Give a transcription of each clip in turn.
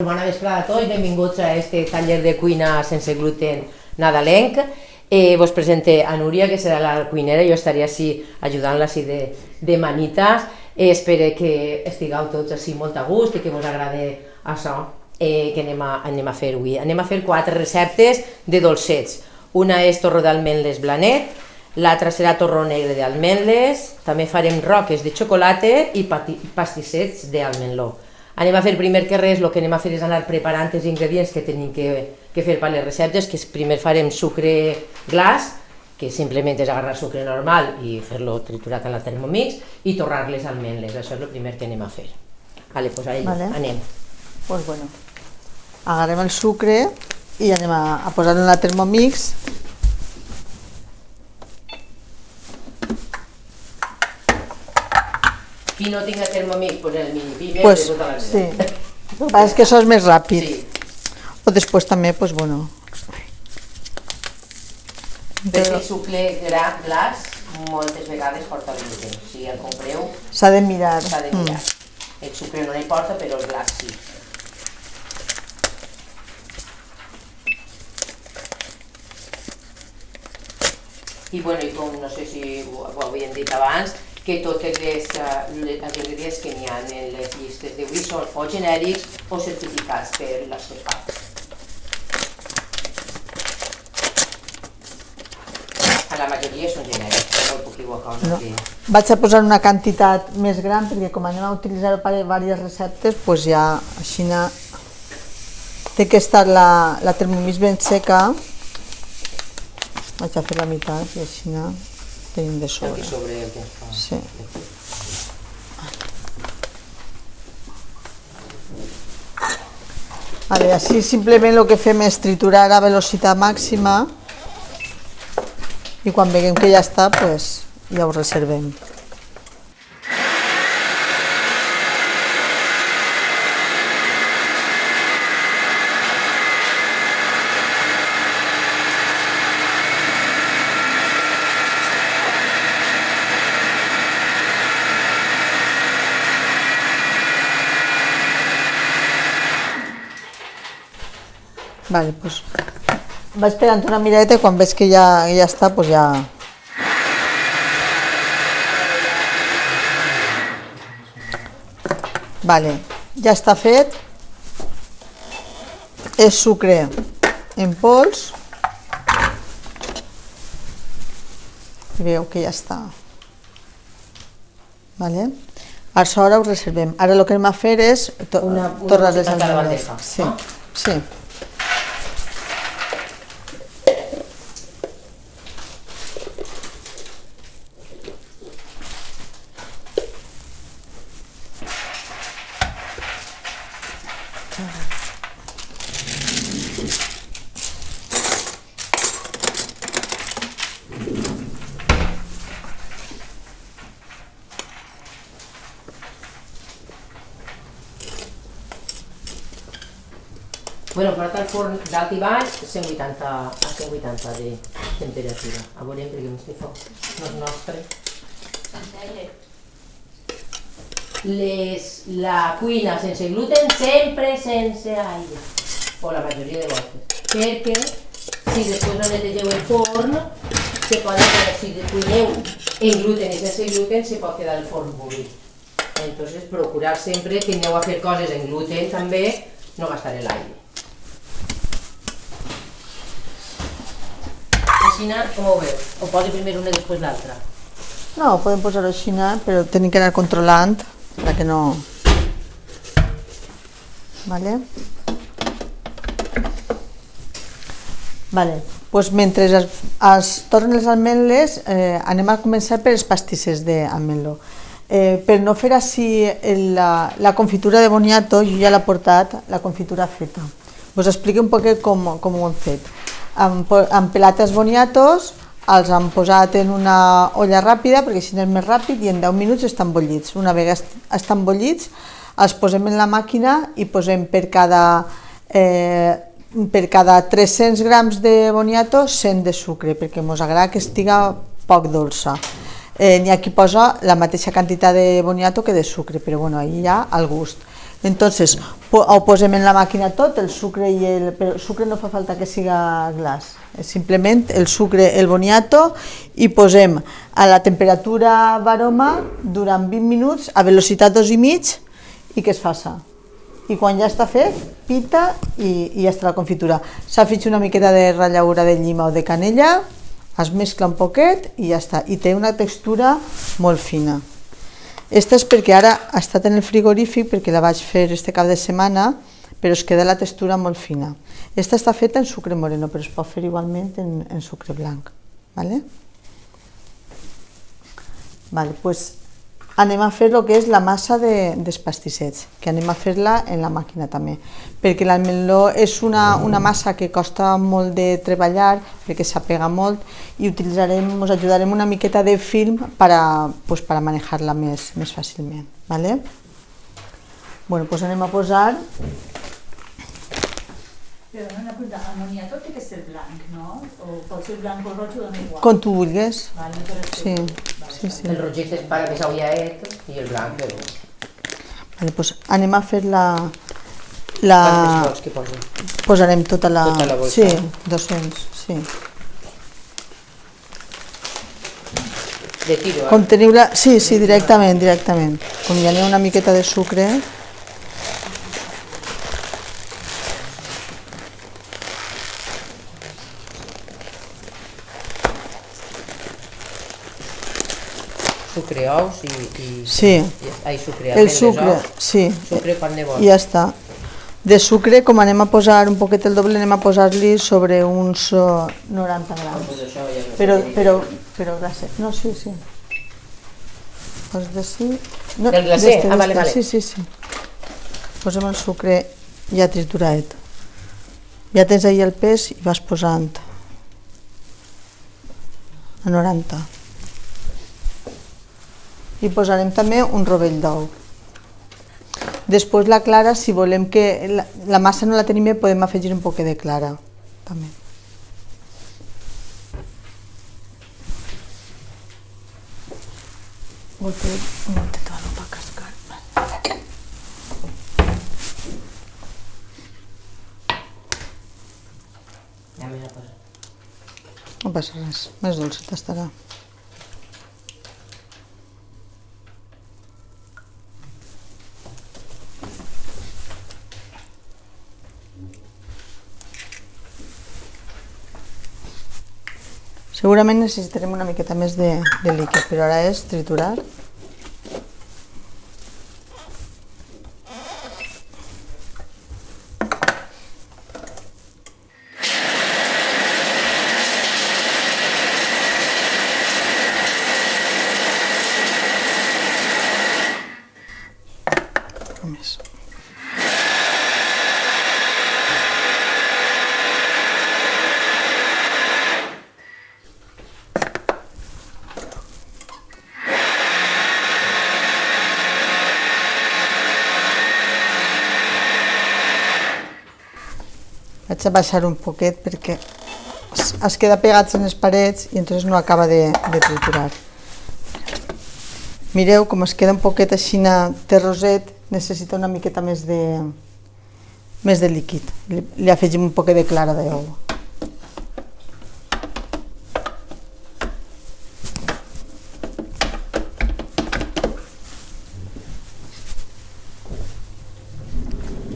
Bona vesprada a tots, benvinguts a este taller de cuina sense gluten nadalenc. Vos presente a Núria, que serà la cuinera, jo estaré així ajudant-la així de manitas. Espero que estigueu tots així molt a gust i que vos agrade això que anem a fer avui. Anem a fer 4 receptes de dolcets. Una és torró d'almendles blanet, l'altra serà torró negre d'almendles, també farem roques de xocolata i pastissets d'almendló. Anem a fer primer que res, el que anem a fer és anar preparant els ingredients que tenim que fer per les receptes, que primer farem sucre glaç, que simplement és agarrar sucre normal i fer-lo triturat a la Thermomix i torrar les almendles, això és el primer que anem a fer. Vale, pues anem. Pues bueno, agarrem el sucre i anem a posar-lo en la Thermomix. Qui no tinga Thermomix, pues el mini pimer Pues, de tota la vida. sí, el que passa és que això és més ràpid. Sí. O després també, pues bueno. Perquè el sucre glaç moltes vegades porta gluten. Si el compreu, S'ha de mirar. s'ha de mirar. El sucre no n'hi porta, però el glaç sí. I bueno, i com no sé si ho havíem dit abans, que tots els ingredients que n'hi ha en les llistes d'avui són o genèrics o certificats per la CEPAC. A la majoria són genèrics, no el puc equivocar una que... Vaig a posar una quantitat més gran perquè com anem a utilitzar-ho per a diverses receptes, pues ja així té que estar la Thermomix ben seca. Vaig a fer la meitat i així tenim de sobre. Aquí sobre el que ens fa. Sí. Vale, així simplement el que fem és triturar a velocitat màxima i quan veiem que ja està, pues, ja ho reservem. Vale, pues vaig esperant una miradeta i quan veig que ja està, pues ja... Vale, ja està fet. És sucre en pols. I veieu que ja està. Vale. Ara ho reservem. Ara el que anem a fer és torrar les almendres. Sí, sí. Bueno, porta al forn d'alt i baix, 180 a 180 de temperatura. A veure, perquè este foc no és nostre. La cuina sense gluten sempre sense aire, o la majoria de voltes, perquè si després no netegeu el forn, si cuineu en gluten i sense gluten, se pot quedar el forn buit. Entonces, procurar sempre que aneu a fer coses en gluten també, no gastar l'aire. Així, com ho veu? O posi primer una i després l'altra? No, podem posar-ho així, però tenim que anar controlant perquè no... Vale? Vale, doncs mentre es tornen les almendles, anem a començar per els pastisses d'ametlló. Per no fer així la confitura de boniato, jo ja l'he portat la confitura feta. Us explico un poc com ho hem fet. Hem pelat els boniatos, els hem posat en una olla ràpida perquè així és més ràpid i en 10 minuts estan bullits. Una vegada estan bullits, els posem en la màquina i posem per cada 300 grams de boniato 100 de sucre perquè ens agrada que estiga poc dolça. N'hi ha qui posa la mateixa quantitat de boniato que de sucre, però bueno, ahí ja al gust. Entonces, ho posem en la màquina tot, el sucre i el... Però el sucre no fa falta que siga glaç, és simplement el sucre, el boniato, i posem a la temperatura baroma durant 20 minuts a velocitat 2,5 i que es faça. I quan ja està fet, pita i ja està la confitura. S'afegeix una miqueta de rallaura de llima o de canella, es mescla un poquet i ja està. I té una textura molt fina. Esta és perquè ara ha estat en el frigorífic, perquè la vaig fer este cap de setmana, però es queda la textura molt fina. Esta està feta en sucre moreno, però es pot fer igualment en sucre blanc. Vale? Vale, pues anem a fer el que és la massa dels pastissets, que anem a fer-la en la màquina també, perquè l'ametlló és una massa que costa molt de treballar, perquè s'apega molt, i us ajudarem una miqueta de film per a manejar-la més fàcilment. Vale? Bueno, pues anem a posar... Però una pregunta, el moniato té que ser blanc, no? O pot ser blanc o roig o dona igual? Com tu vulguis. Vale, però Sí. El roget és para més aviat i el blanc, però... Vale, pues anem a fer Quantes vols que posi? Posarem tota la bolsa? Sí, 200, sí. De tiro, Com teniu la... Sí, directament. Com ja n'hi ha una miqueta de sucre... sucre, ous i... Sí. Ai, sucre, El sucre, sí. Sucre quant ne vols? I ja està. De sucre, com anem a posar un poquet el doble, anem a posar-li sobre uns 90 grams. Pues això ja Però glacé. No, sí. Pos d'ací... No, del glacé? Vale. Sí. Posem el sucre ja trituradet. Ja tens ahí el pes i vas posant a 90. I posarem també un rovell d'ou. Després la clara, si volem que la massa no la tenim bé, podem afegir un poquet de clara també. Un momentet per cascar. Ja me la poso. No passa res, més dolcet estarà. Segurament necessitarem una miqueta més de líquid, però ara és triturar. Més. Vaig a baixar un poquet perquè es queda pegats en les parets i llavors no acaba de triturar. Mireu com es queda un poquet així terroset, necessita una miqueta més de líquid. Li afegim un poquet de clara d'ou.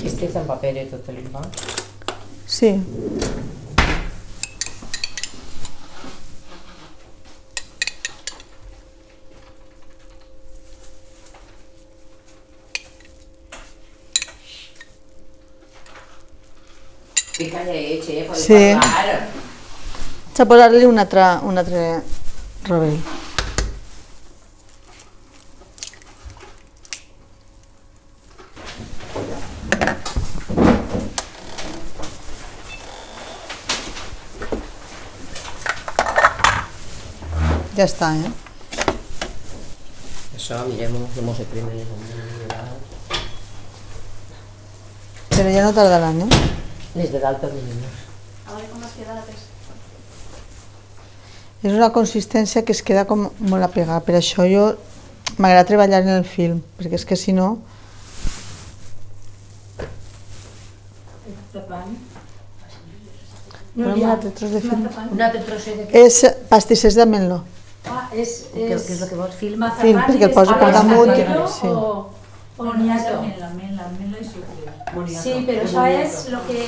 Este és en paper tot el fa? Sí. Pica leche, podeu Sí. parlar. Vaig a posar-li un altre rovell. Ja està, Això, mirem-ho, no se prende. Però ja no tardaran, Les de dalt per mínimes. A veure com es queda la textura. És una consistència que es queda com molt apegada, per això jo m'agrada treballar en el film, perquè és que si no... Volem un altre tros de film. Un altre trosset de què? És pastissers d'ametlo. Ah, és... Què és el que vols? Film? Film, perquè el poso per damunt. Sí. O moniato. L'amela i sucre. Sí, però això és el que...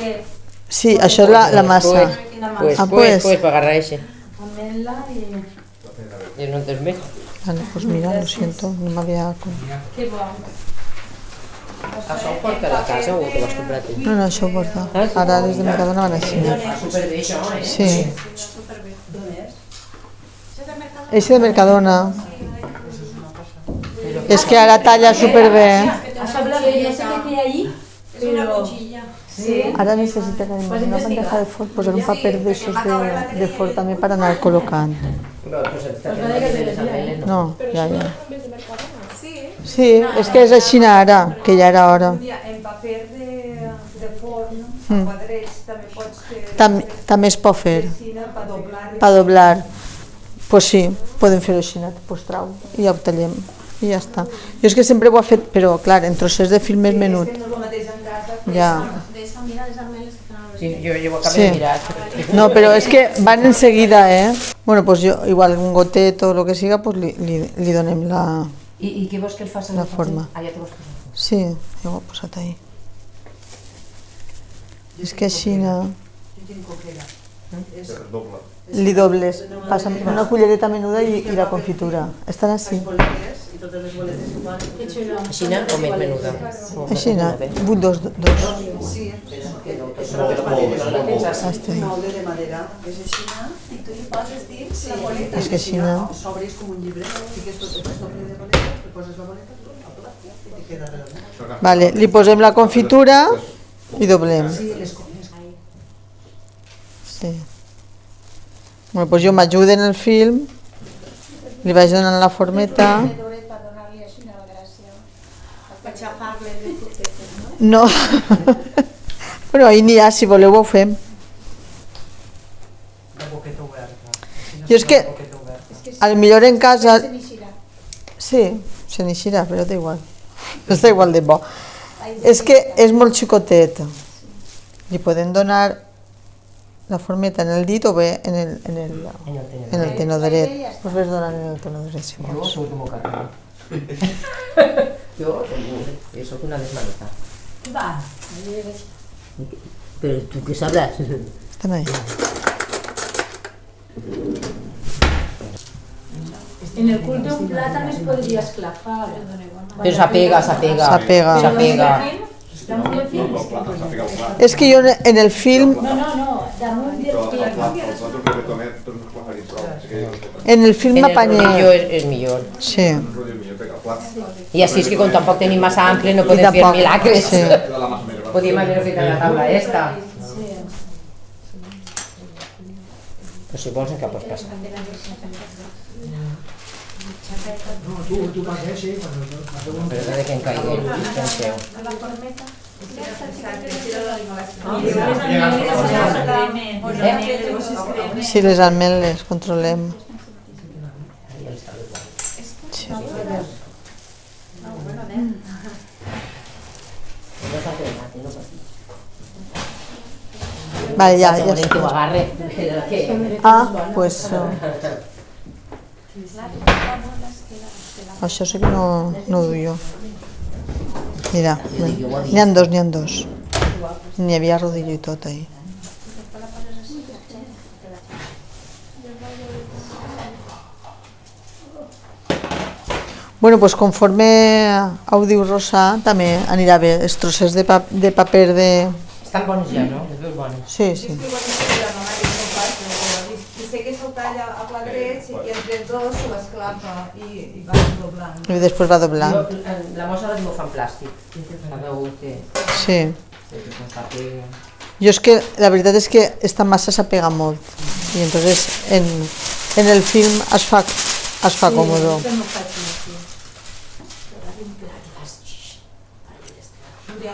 Sí, això és la massa. Pues agarra ese. Amela i... I no tens més? Vale, pues mira, lo siento, no m'havia... Que bo. Això ho porta a la casa o t'ho vas comprar tu? No, no, això ho porta. Ara des de Mercadona van així. Fa superbé això, eh? Sí. Eixe de Mercadona. És que ara talla superbé. Això blanc, no sé què té ahí, però... Sí. Ara necessita que una bandeja de forn, posar un paper d'aixòs de forn també per anar col·locant. No, ja. Sí, és que és així ara, que ja era hora. En paper de forn, quadrets, també pots fer També es pot fer, per doblar. per doblar. Pues sí, podem fer-ho així, pues trau, i ja ho tallem, i ja està. Jo és que sempre ho he fet, però clar, en trossets de film és menut. No és el mateix en casa. Ja. Sí, jo ho acabo de mirar. No, però és que van en seguida, Bueno, pues jo, igual un gotet o el que siga, pues li donem la... I què vols que el faci? La forma. Ah, ja t'ho vols posar. Sí, ja ho he posat ahí. És que així li dobles, passa una cullereta menuda i la confitura. Estan així. Així o més menuda? Així, dos. Molde de madera, és així, i tu li poses dins la boleta. És que així, S'obres com un llibre, fiques tot el doble de boletes, li poses la boleta, el plàstic i te queda redonda. Vale, li posem la confitura i doblem. Sí, les comes. Sí. Bueno, pues jo m'ajudo en el film, li vaig donant la formeta. No. Bueno, ahí n'hi ha, si voleu ho fem. Jo és que, al millor en casa... Sí, se n'eixirà, però da igual. Està igual de bo. És que és molt xicotet. Li podem donar la formeta en el dit o bé en el tenodoret. Us ves donant en el tenodoret, si vols. Jo soc com carrer. Jo soc una desmaneta. Va. Pero tú qué sabrás. Estan ahí. En el cul d'un plàtan es podria esclafar. Pero s'apega. S'apega. Està molt ben fet. És que jo en el film... No, damunt del film. En el film m'apanyé. És millor. Sí. I així és que com tampoc tenim massa ample no podem fer milagres. Sí. Podríem haver fet a la taula esta. Però si vols encara pots passar. Perdona que em caigui, penseu. Sí, les ametlles, controlem. Sí. Vale, ja Que ho està. agarre. Ah, pues... Això sí que no ho duc jo. Mira, n'hi ha dos. N'hi havia rodillo i tot ahí. Bueno, pues conforme ho diu Rosa, també anirà bé. Els trossets de paper de... Estan bons ja, no? Les veus bones. Sí. I sé que se'l talla a quadrets i entre dos se l'esclapa i va doblant. I després va doblant. La mossa la m'ho fa en plàstic. Cada un té... Sí. Jo és que la veritat és que esta massa s'apega molt i entonces en el film es fa còmodo.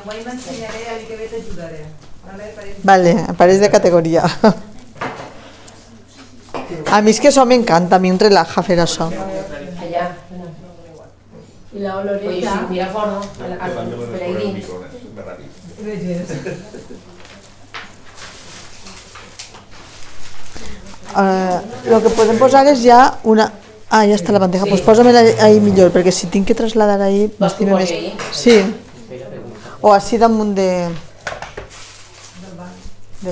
Enguany m'ensenyaré, a que ve t'ajudaré. Vale, apareix de categoria. A mi és que això m'encanta, a mi em relaja fer això. Allà. I la oloreta. Mira fora, al peregrí. Lo que podem posar és ja una... Ah, ja està la bandeja, doncs posa-me-la ahí millor, perquè si tinc que trasladar ahí... Vols que ho posi ahí? Sí. O així damunt del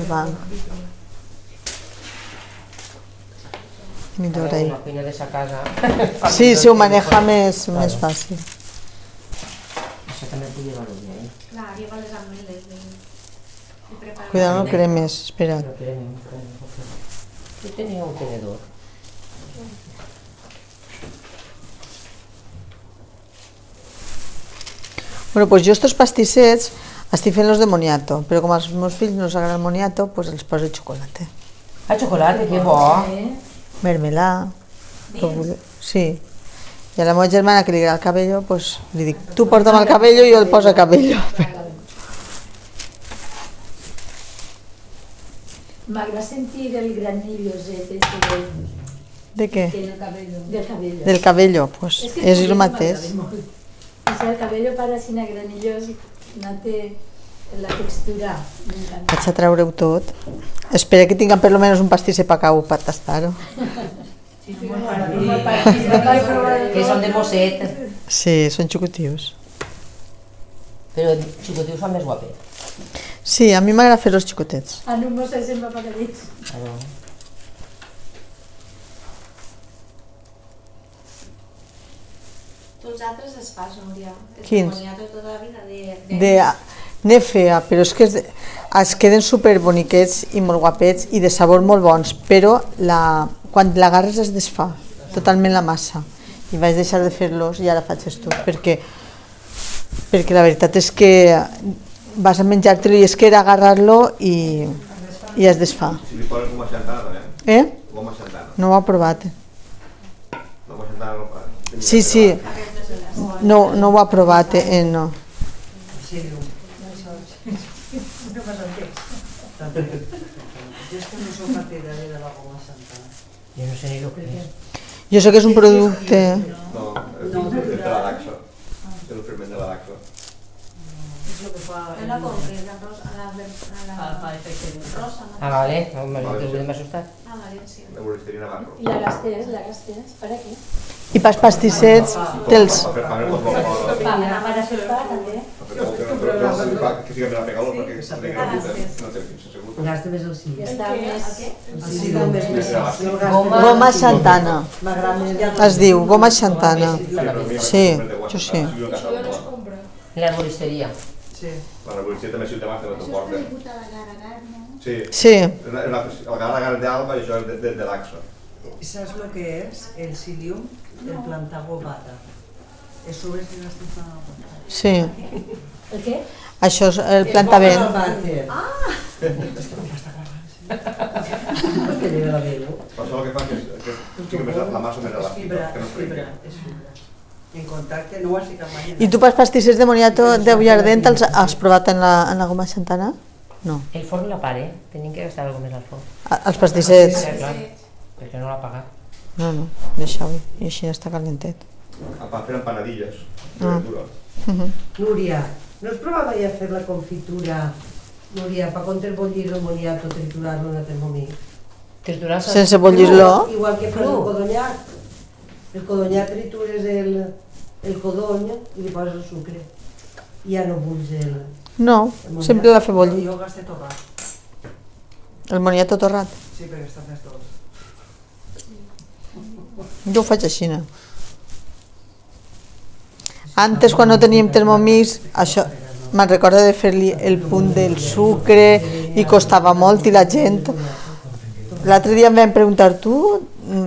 banc. Millor ahí. Una cuina de sa casa. Sí, ho maneja més fàcil. Això també puc llevar-ho bé. Clar, lleva les ameles de preparar. Cuidado, no cremes, espera. Yo tenía un tenedor. Bueno, pues jo estos pastissets estic fent-los de moniato, però com als meus fills no els agrada el moniato, pues els poso xocolate. Ah, chocolate, que bo. Mermelà. Sí. I a la meva germana que li agrada el cabello, pues li dic, tu porta'm el cabello i jo el poso cabello. M'agrada sentir el granilloset De què? del cabello. Del cabello, pues és el mateix. O sea, el cabello para sin granillos no té la textura. M'encanta. Vaig a treure-ho tot. Espera que tinguem per lo menos un pastisser per cau per tastar-ho. Que son de mosset. Sí, són xucutius. Però xicotius fan més guapet. Sí, a mi m'agrada fer els xicotets. En un mosset sempre paradits. Tu els altres es fas, Núria. Quins? El moniato tota la vida N'he fea, però és que es queden superboniquets i molt guapets i de sabor molt bons, però quan l'agarres es desfà totalment la massa i vaig deixar de fer-los i ara faig esto perquè la veritat és que vas a menjar-te-lo i és que era agarrar-lo i es desfà. Si li poses goma xantana també. Goma xantana. No ho ha provat. Goma xantana no fa. Sí. No ho ha provat, no. Sí, diu. No passa el text. Jo és que no soc partidari de la goma xantana. Jo no sé ni el que és. Jo sé que és un producte... No, és de la Daxa. És el ferment de la Daxa. És el que fa... No la compris, a la rosa. Ah, vale. M'he assustat. A València. La Bolisteria Navarro. La gastes, ¿para qué? I pels pastissets te'ls... Per fer el Para hacer també. que sí que me la pegado perquè no té 15 segons. Gasta més el sí. Està més... Sí, més Goma xantana. M'agrada més. Es diu goma xantana. Sí, jo sí. La arboristeria. Sí. La Bolisteria també si ho té más, te la porta. Sí. Sí. El gar d'alba i això és de Daxa. Saps el que és? El psyllium, el plantagobata. És sobre si n'estem fent una cosa. Sí. El què? Això és el plantavent. Que lleva la veu. Per això el que fa és que la massa més elàstica, que no es trenca. És fibra. En contacte no ho has ficat mai. I tu pels pastissers de moniato de Ullardent els has provat en la goma xantana? No. El forn la pare, tenim que gastar alguna més al forn. Els pastissers? Sí, clar, perquè no l'ha pagat. No, deixa-ho. I així està calentet. Per fer empanadilles de verdura. Núria, ¿no has probado ya hacer la confitura, Núria, para contra bollir el moniato, triturarlo en el Thermomix? Triturar Sense bollir-lo? Igual que fas el codonyat. El codonyat tritures el codony i li poses el sucre. I ja no bulls el... No, sempre la fe bollir. Jo gasté torrat. El moniato torrat. Sí, perquè està més dolç. Jo ho faig així, no? Antes, quan no teníem Thermomix, això me'n recordo de fer-li el punt del sucre i costava molt i la gent... L'altre dia em van preguntar, tu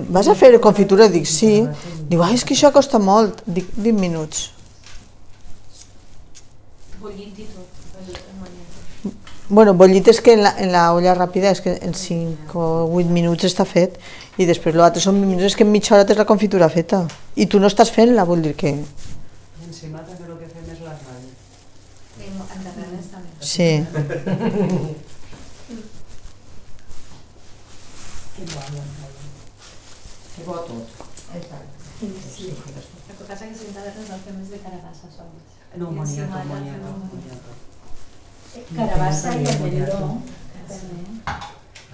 vas a fer confitura? Dic, sí. Diu, és que això costa molt. Dic, 20 minuts. Bullit i tot. Bueno, bollit és que en la olla ràpida és que en 5 o 8 minuts està fet i després l'altre són 20 minuts, és que en mitja hora tens la confitura feta i tu no estàs fent-la, vol dir que... Encima també el que fem és les ratlles. I endarreres també. Sí. Que bo tot. Sí. El que passa que si endarreres el fem és de carabassa sols. No, moniato. Carabassa i el meló.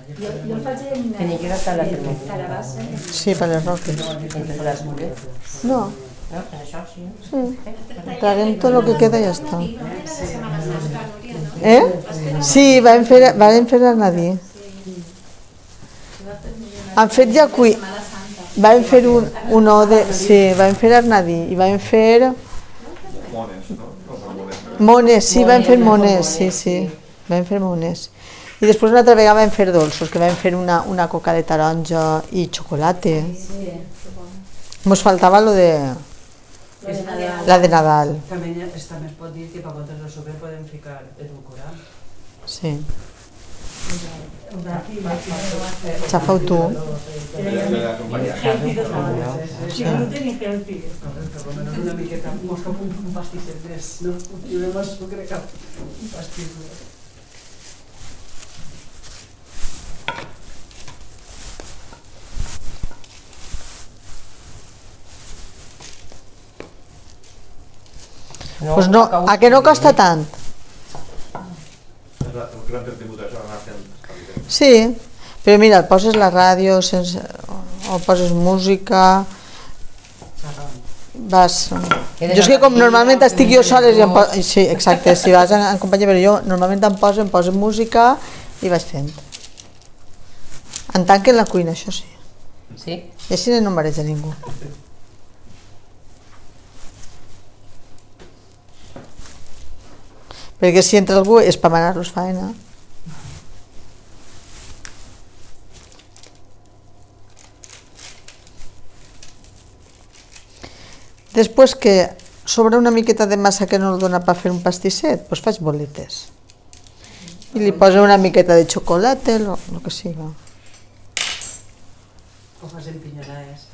Jo el faig en Tenia que gastar la termòmetre. carabassa. Sí, per les roques. Entre les cules. No, No, en això sí. sí. Traguem tot el que queda i ja està. Sí, vam fer l'Arnadí. Han fet ja vam fer un ode, sí, vam fer l'Arnadí i vam fer Mones, no? mones, sí, vam fer mones, sí, vam fer mones. I després una altra vegada vam fer dolços, que vam fer una coca de taronja i xocolata. Mos faltava la de Nadal. També es pot dir que per gotes de sucre podem ficar edulcorant. Sí. Xafau tu. Sí, gluten i healthy. Per almenys una miqueta, mos cap un pastisset més, no? I més sucre cap un pastís més. Pues no, a que no costa tant? El gran tribut això anar fent. Sí, però mira, poses la ràdio o poses música, vas... Jo és que com normalment estic jo sola, sí, exacte, si vas en companyia, però jo normalment em poso música i vaig fent. En tanquen la cuina, això sí. Sí? I així no em mareja ningú. Perquè si entra algú és per manar-los faena. Després que sobra una miqueta de massa que no el dona per fer un pastisset, doncs faig boletes. I li poso una miqueta de xocolata, el que siga. O fas empinyonades.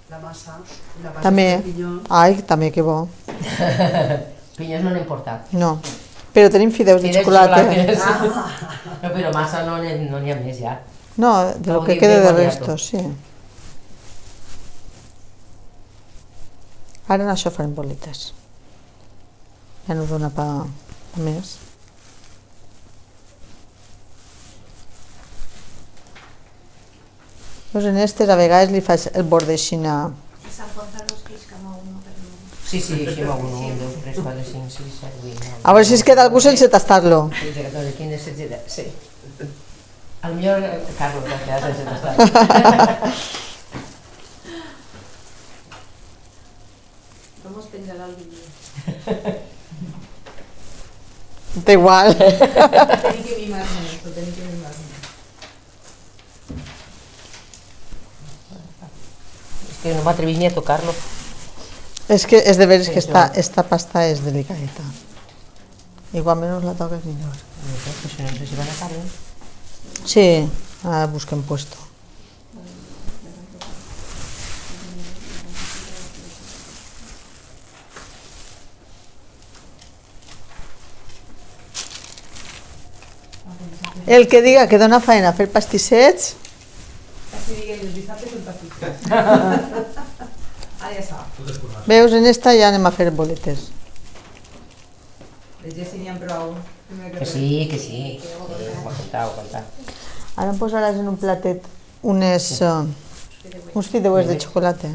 La massa, la base També, de pinyó. ai, també, que bo. Pinyes no n'he portat. No, però tenim fideus de xocolata. No, però massa no n'hi ha més ja. No, de lo que Gaudir queda de de boniato. restos, sí. Ara en això farem boletes. Ja no dona pa més. Doncs en aquestes a vegades li faig el bord aixina. Sí, sí, així m'ho 1, 2, 3, 4, 5, 6, 7, 8, 9... A veure si es queda algú sense tastar-lo. 13, 14, 15, 16, sí. Al millor Carlos va quedar sense tastar. Com us penjarà el vídeo? Da igual. Tenim que mimar-nos, però tenim que mimar-nos. És que no m'atrevís ni a tocar-lo. És que és de veres que esta pasta és delicadeta. Igual menys la toques millor. No sé si van a caure. Sí, ara busquem puesto. El que diga que dona feina fer pastissets, Així diguem, els dissabtes un pastisset. Ara ja sap. veus, en esta ja anem a fer boletes. Les ja si n'hi ha prou. Que sí, que sí. Ho va contar, ho va contar. Ara em posaràs en un platet uns fideuers de xocolata.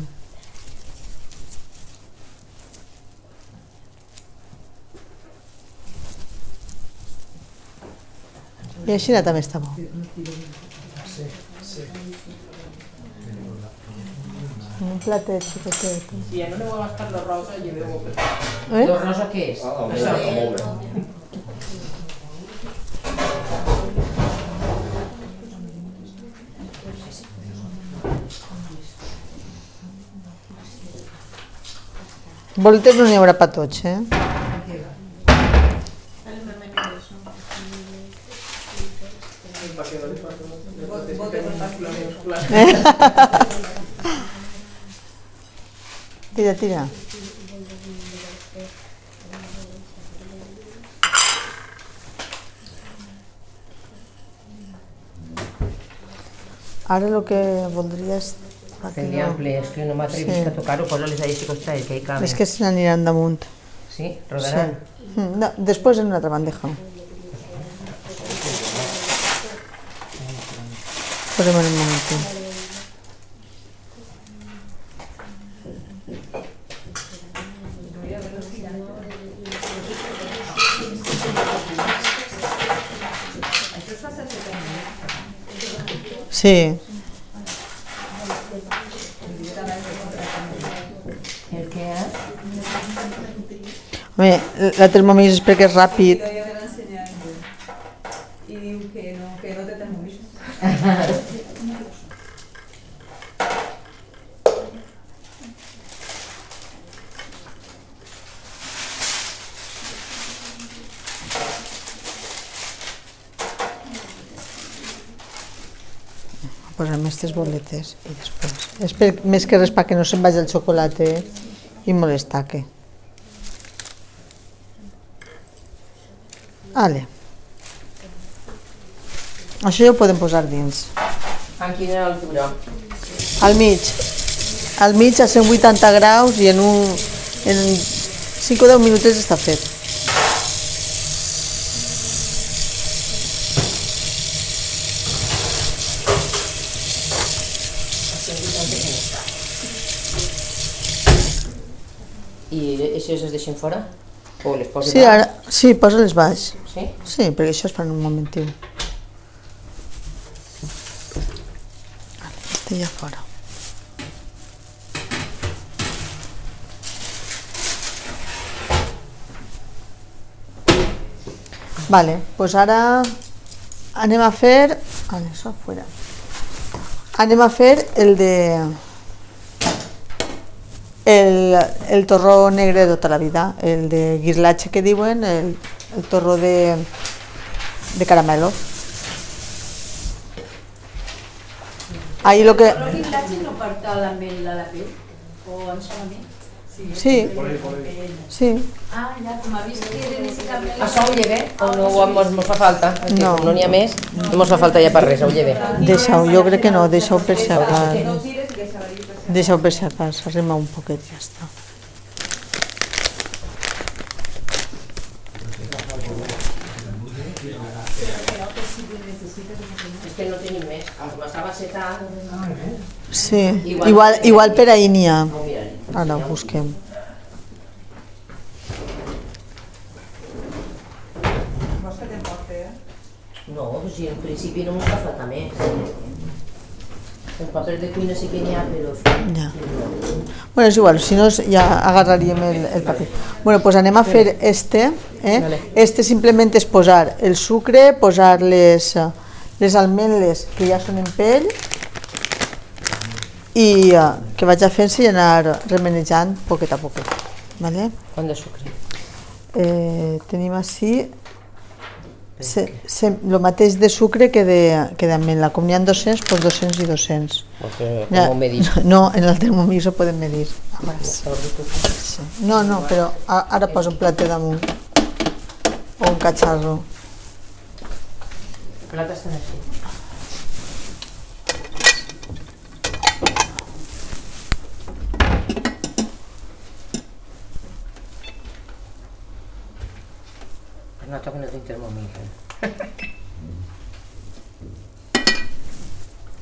I així també està bo. En un platet xicotet. Si ja no aneu a gastar la rosa, lleveu-ho per Eh? Lo rosa què és? Ah, molt bé. Boletes no n'hi haurà per tots, eh? Tira, tira. Ara el que voldria és... Tenia ample, és que no m'atrevís a tocar-ho, posa-les a així costat, que hi caben. És que se n'aniran damunt. Sí? Rodaran? No, després en una altra bandeja. Posem en un momentet. Sí. El què és? Home, la Thermomix és perquè és ràpid. Jo te l'ensenyaré. I diu que no té Thermomix. Posem aquestes boletes i després. És més que res perquè no se'n vagi el xocolat i molestar-que. Vale. Això ja ho podem posar dins. A quina altura? Al mig. Al mig a 180 graus i en 5 o 10 minutets està fet. I això es deixen fora? O les posen Sí, ara, sí, posa-les baix. Sí? Sí, perquè això es fa en un momentiu. Este ja fora. Vale, pues ara anem a fer... Vale, això fora. Anem a fer el de... El torró negre de tota la vida, el de guirlatge que diuen, el torró de caramelo. Ahí lo que... Però guirlatge no porta l'ametlla a la pell? O en solament? Sí, sí. Ah, ja, com ha vist que eren ese caramelo... Això ho lleve? O no mos fa falta? No. No n'hi ha més, no mos fa falta ja per res, ho lleve. Deixa-ho, jo crec que no, deixa-ho per si No acas. tires i deixa-la allí per si Deixa-ho per si acas, arrima un poquet i ja està. És que no tenim més, m'estava setant. Sí, igual per ahir n'hi ha. Ara ho busquem. vols que t'emporti, No, si en principi no m'ho fa falta més. El paper de cuina sí que n'hi ha, però... Ja. Bueno, és igual, si no ja agarraríem el paper. Bueno, pues anem a fer este. Vale. Este simplement és posar el sucre, posar les ametles que ja són en pell i que vaig a fent-se i anar remenejant poquet a poquet. Vale? Quant de sucre? Tenim així el mateix de sucre que d'ametla. Com n'hi ha 200, doncs 200 i 200. Com ho medis? No, en el Thermomix ho podem medir. Sí. No, però ara poso un plater damunt o un catxarro. L'altre estan així. Es nota que no tinc Thermomix.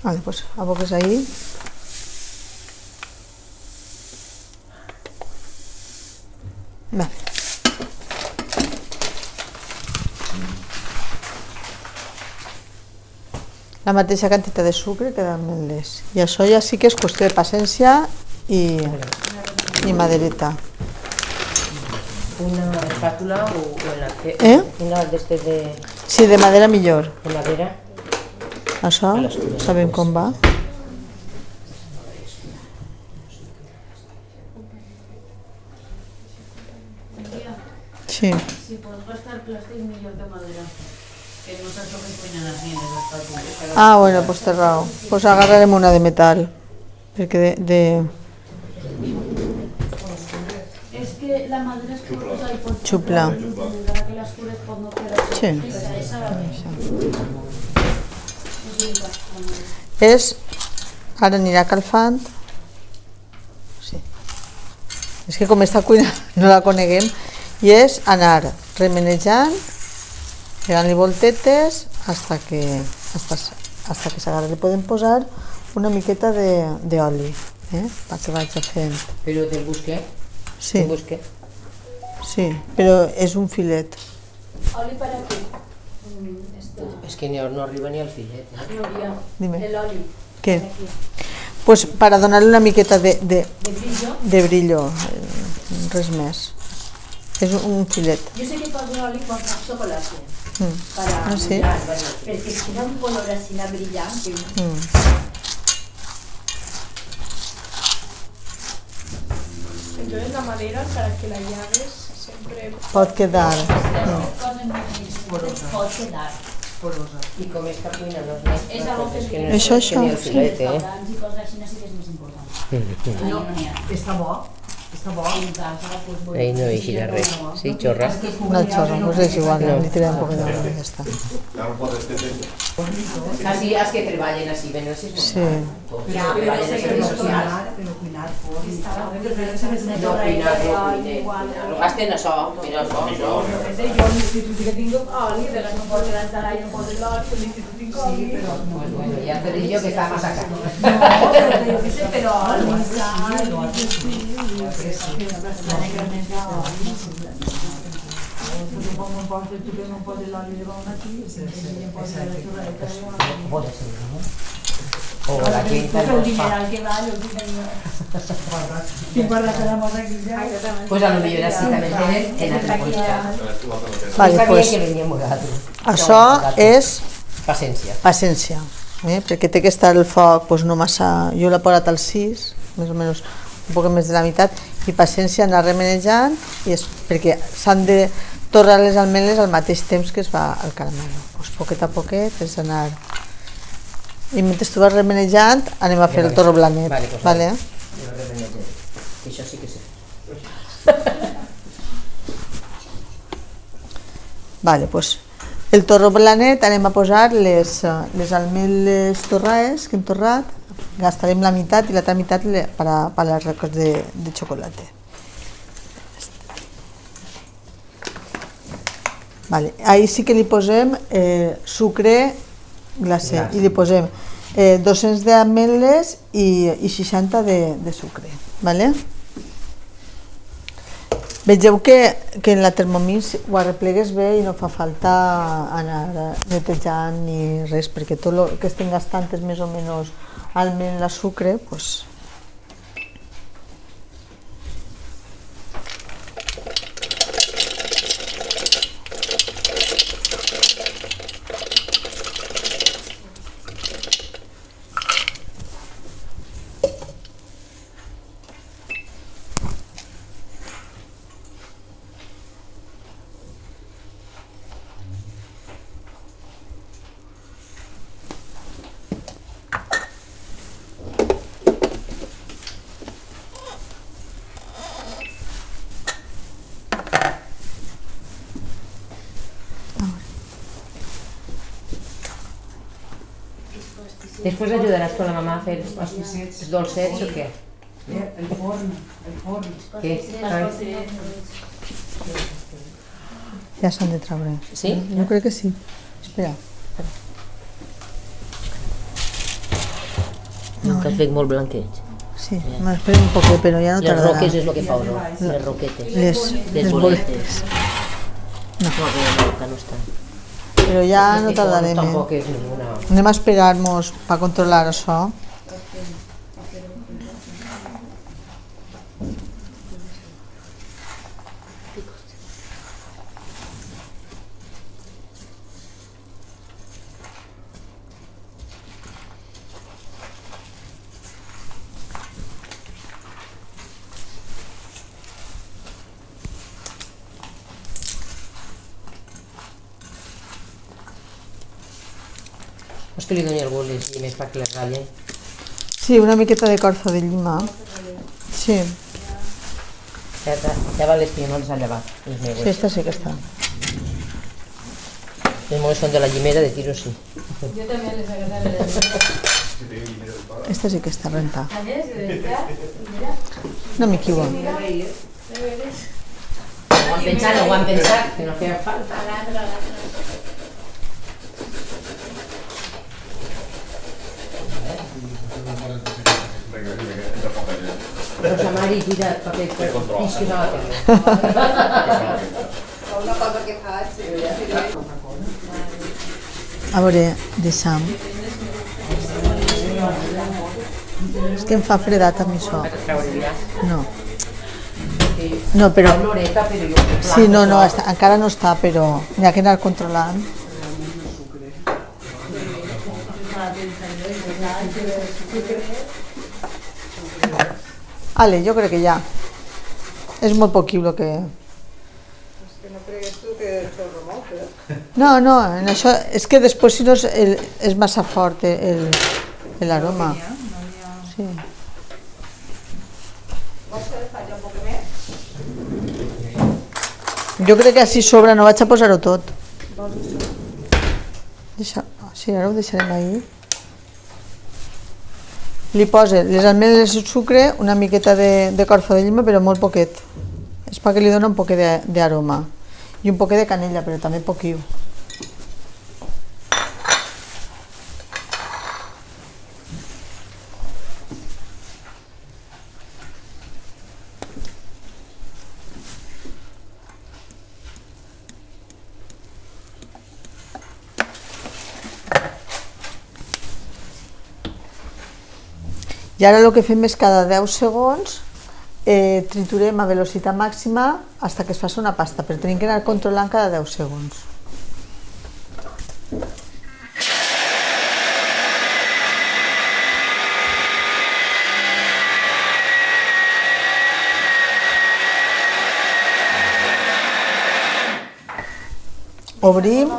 Vale, pues aboques ahí. Vale. La mateixa quantitat de sucre que d'ametles. I això ja sí que és qüestió de paciència i madereta. Una espàtula o en la... Una d'estes de Sí, de madera millor. madera. Això, sabem com va. Sí. Si pots gastar plàstic millor que madera. Que no saps el que cuinen les nines, les espàtules. Ah, bueno, pues té raó. Pues agarrarem una de metal. Perquè És que la madera es pot usar i pot xuplar. encara que les cures pot no quedar. Sí. Esa És... Ara anirà calfant. Sí. És que com esta cuina no la coneguem. I és anar remenejant, pegant-li voltetes hasta hasta que s'agarra. Li podem posar una miqueta d'oli, perquè vagi fent. Però del busquet? Sí, Del busquet. sí, però és un filet. ¿Oli para qué? És que no arriba ni al filet. Gloria, Dime. el oli. Què? ¿Para qué? Pues para donar-li una miqueta ¿De brillo? de brillo, res més. És un filet. Yo sé que ponen oli con chocolate. Mm. Para Ah, sí? brillar, porque si no un color así brillante. Mm. Entonces la madera, para que la llaves, siempre... Pot quedar. Pot quedar. Porosa. I com és que cuina no és més... És algo que no Això, és ni el filet, Restaurants i coses així sí que és més important. No, no n'hi ha. està bo. Està bo. En casa, pues, bueno, Ahí no eixirà res. Sí, xorra. No xorra, pues és igual, li tirem un poc d'oli i ja està. Claro, podes tener. Así es que treballen així, ben així. Sí. Ja, treballen així de social. Però cuinar fort. No, cuinar, no gasten això, mira això. Jo a l'institut que tinc oli, de les no pot quedar allà i no pot l'oli, que l'institut tinc oli. Pues bueno, ya te digo que está más acá. Però O la quinta el no fa. dineral que va, yo Quin guarda que la moda aquí ja. Pues a lo mejor así también tienen en altra qualitat. Vale, Sabia pues, que venia morat. això és Paciència. paciència, perquè té que estar el foc pues, no massa... Jo l'he posat al 6, més o menys un poc més de la meitat, i paciència anar remenejant, i perquè s'han de torrar les almendres al mateix temps que es fa el caramel. Pues, poquet a poquet és anar... I mentre tu vas remenejant anem a fer el torro blanet. Vale, pues vale? Jo no remenejaré. Això sí que sé. Vale, pues, el torro blanet anem a posar les almendres torrades que hem torrat, gastarem la meitat i l'altra meitat per a les roques de xocolata. Vale, ahí sí que li posem sucre glacé i li posem 200 d'ametlles i 60 de sucre. Vale? Vegeu que en la Thermomix ho arreplegues bé i no fa falta anar netejant ni res, perquè tot el que estem gastant és més o menys almendra, sucre, doncs... Después ayudarás con la mamá a hacer los dolcets o qué? El forn. ¿Qué? Ja s'han de treure. Sí? Jo crec que sí. Espera. No, que has fet molt blanquets. Sí, m'espera un poquet, però ja no Les tardarà. roques és el que fa, no? Les roquetes. Les boletes. No. No, que no estan. Però ja És no que tardarem. tampoc és ninguna. Anem a esperar-nos per controlar això. Vols que li doni algú les llimes perquè les ratllen? Sí, una miqueta de corzo de llima. Sí, Ja va les que no les ha llevat, les sí, meves. esta sí que està. Les meves són de la llimera de tiro, sí. Yo también les agradaré de Esta sí que està rentada. ¿Sabes? Mira, Una miquiua. Ho han pensat, que no feia falta. entra poca gent. Rosa Mari, tira paper per pisquis a la tele. Una cosa que faig, A veure, deixa'm. És que em fa fredat a mi això. No. No, però... L'oreta, però jo... Sí, no, encara no està, però n'hi ha que anar controlant. Ale, jo crec que ja. És molt poquiu el que... És que no cregues tu que xorro molt, eh? No, en això és que després si no és massa fort l'aroma. Sí. Vols que faig un poc més? Jo crec que així sobra, no vaig a posar-ho tot. Sí, ara ho deixarem ahí. Li posa les ametlles i sucre, una miqueta de corfa de llima, però molt poquet. És perquè li dona un poquet d'aroma. I un poquet de canella, però també poquiu. I ara el que fem és cada 10 segons triturem a velocitat màxima fins que es faci una pasta, però tenim que anar controlant cada 10 segons. Obrim.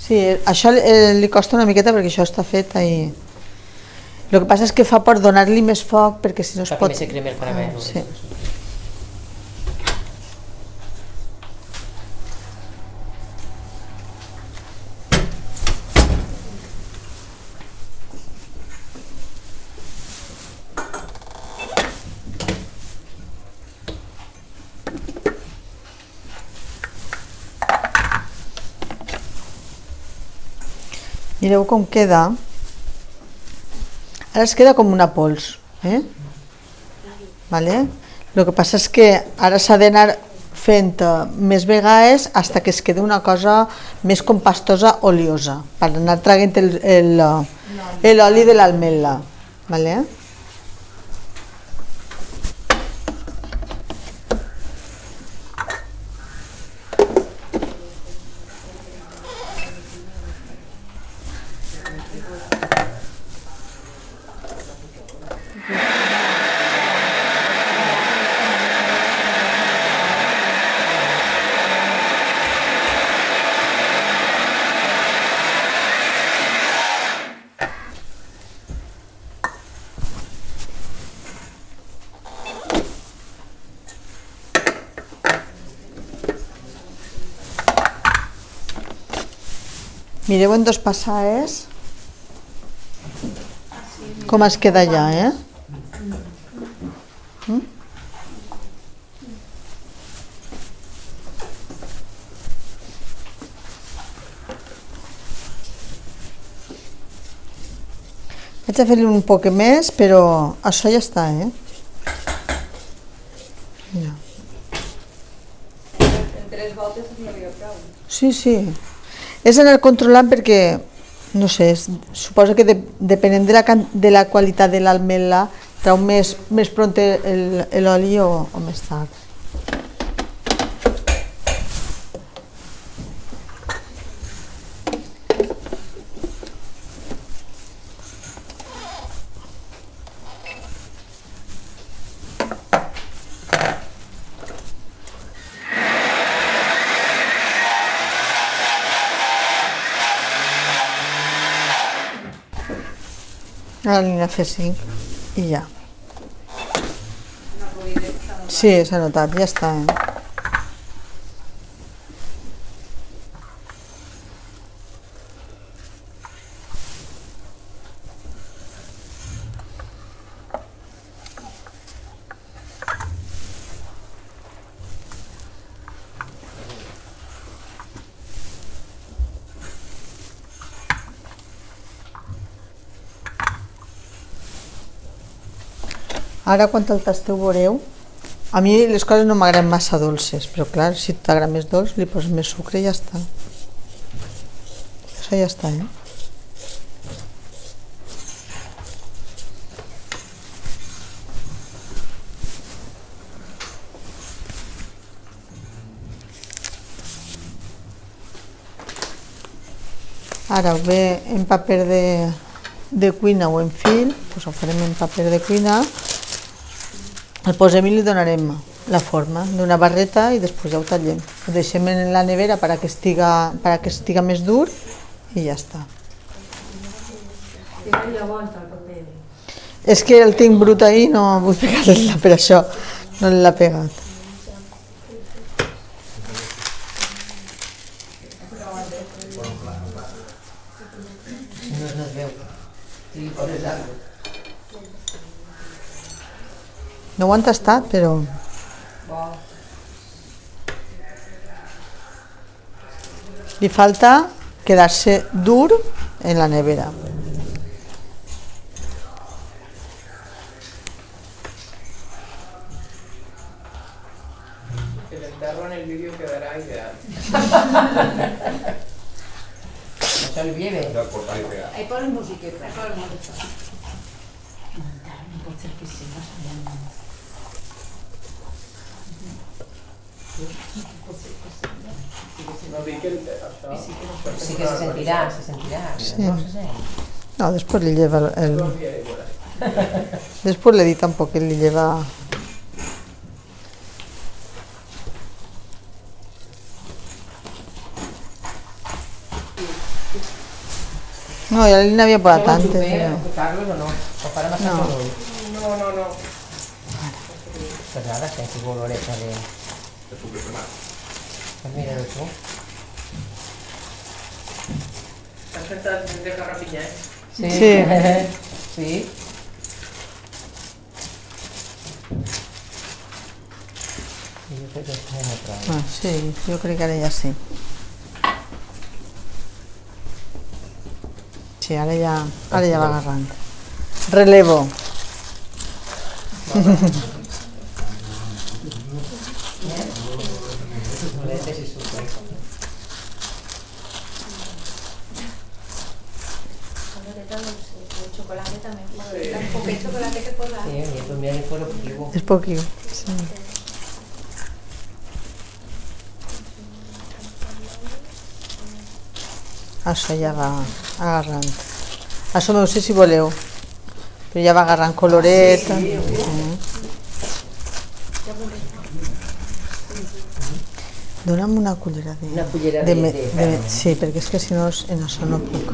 Sí, això li costa una miqueta perquè això està fet i... El que passa és que fa per donar-li més foc perquè si no es pot... Perquè més se crema el caramel. Sí. Mireu com queda. Ara es queda com una pols. Vale? El que passa és que ara s'ha d'anar fent més vegades fins que es quedi una cosa més com pastosa oliosa, per anar traient l'oli de l'almendra. Vale? Mireu en dos passades com es queda allà, Vaig a fer-li un poc més, però això ja està, Ja. En 3 voltes n'hi havia prou. Sí. És anar controlant perquè, no sé, suposo que depenent de la qualitat de l'almendra trau més pront l'oli o més tard. Ara n'hi ha de fer 5 i ja. Sí, s'ha notat, ja està. Ara quan el tasteu veureu, a mi les coses no m'agraden massa dolces, però clar, si t'agrada més dolç li poses més sucre i ja està. Això ja està, Ara ho ve en paper de cuina o en fil, doncs ho farem en paper de cuina, el posem i li donarem la forma d'una barreta i després ja ho tallem. Ho deixem en la nevera per a que estiga més dur i ja està. És que el tinc brut ahí, no vull pegar-la per això, no l'he pegat. No ho han tastat, però... Li falta quedar-se dur en la nevera. Que el enterro en el vídeo quedará ideal. No se olvide. Ahí ponen musiqueta. Ahí ponen musiqueta. No dic que això... Sí que se sentirà, se sentirà. Sí. No, després li lleva el... Després l'he dit tampoc que li lleva... No, ja li n'havia posat antes. Carlos o no? O farà massa soroll? No. Pues nada, senti oloreta de... Pues mira-ho tu. T'has sentat de garrapinya, Sí. Sí. Jo crec que està en otra. Sí, jo crec que ara ja sí. Sí, ara ja va agarrant. Relevo. Chocolate también, porque el chocolate que por la... Sí, pues mira que fue lo positivo. És poquí, sí. Això ja va agarrant. Això no sé si voleu, però ja va agarrant coloret. Dóna'm una cullera de... Una cullera de... Sí, perquè és que si no en això no puc.